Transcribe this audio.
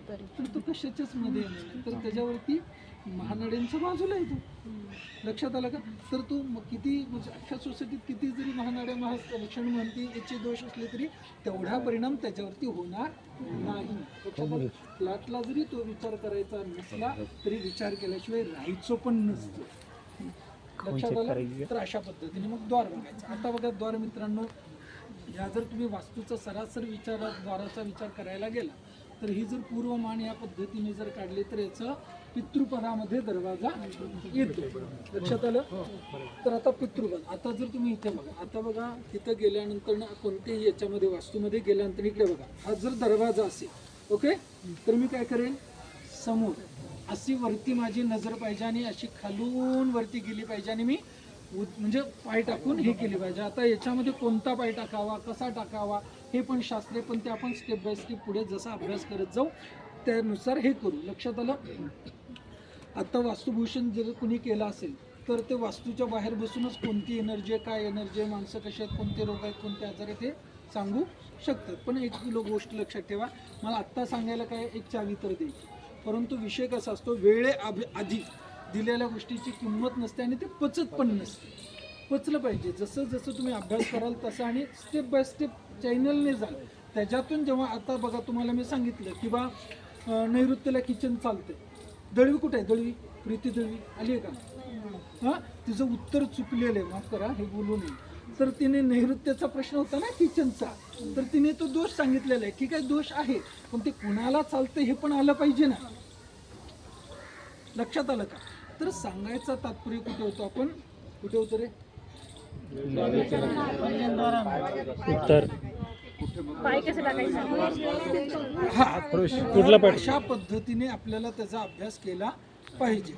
तर तो कशाच्याच मध्ये येणार नाही. तर त्याच्यावरती महानाड्यांच्या बाजूला येतो. लक्षात आलं का? तर तो किती म्हणजे अख्ख्या सोसायटीत किती जरी महानाड्या महालक्षण म्हणती याचे दोष असले तरी तेवढा परिणाम त्याच्यावरती होणार नाही. लक्षात आलं? फ्लॅटला जरी तो विचार करायचा नसला तरी विचार केल्याशिवाय राहायचो पण नसतो. लक्षात आलं? तर अशा पद्धतीने मग द्वार बघायचं. आता बघा द्वार मित्रांनो, या जर तुम्ही वास्तूचा सरासर द्वाराचा विचार करायला गेला तर ही जर पूर्वमान या पद्धतीने जर काढली तर याचं पितृपदामध्ये दरवाजा येतो. लक्षात आलं? तर आता पितृपद, आता जर तुम्ही इथे बघा, आता बघा तिथं गेल्यानंतर ना कोणत्याही याच्यामध्ये वास्तूमध्ये गेल्यानंतर इकडे बघा, हा जर दरवाजा असेल, ओके, तर मी काय करेन, समोर अशी वरती माझी नजर पाहिजे आणि अशी खालून वरती गेली पाहिजे आणि मी म्हणजे पाय टाकून हे केली पाहिजे. आता याच्यामध्ये कोणता पाय टाकावा, कसा टाकावा हे पण शास्त्रीय, पण ते आपण स्टेप बाय स्टेप पुढे जसा अभ्यास करत जाऊ त्यानुसार हे करू. लक्षात आलं? आता वास्तुभूषण जर कुणी केलं असेल तर ते वास्तूच्या बाहेर बसूनच कोणती एनर्जी आहे, काय एनर्जी आहे, माणसं कशी आहेत, कोणते रोग आहेत, कोणते आजार आहेत ते सांगू शकतात. पण एक गोष्ट लक्षात ठेवा, मला आत्ता सांगायला काय एक चावी तर द्यायची, परंतु विषय कसा असतो, आधी दिलेल्या गोष्टीची किंमत नसते आणि ते पचत पण नसते. पचलं पाहिजे. जसं जसं तुम्ही अभ्यास कराल तसं आणि स्टेप बाय स्टेप चॅनलने जाल त्याच्यातून. जेव्हा आता बघा तुम्हाला मी सांगितलं की बा नैऋत्यला किचन चालते, दळवी कुठे आहे, दळवी प्रीती दळवी आली आहे का? हां, तिचं उत्तर चुकलेलं आहे, माफ करा हे बोलू नये. तर तिने नैऋत्याचा प्रश्न होता ना किचनचा, तर तिने तो दोष सांगितलेला आहे. ठीक आहे, दोष आहे, पण ते कुणाला चालतं हे पण आलं पाहिजे ना. लक्षात आलं का? तर सांगायचा तात्पर्य कुठे होतो, आपण कुठे होतो रे, उत्तर हा, कुठला पाय, अशा पद्धतीने आपल्याला त्याचा अभ्यास केला पाहिजे.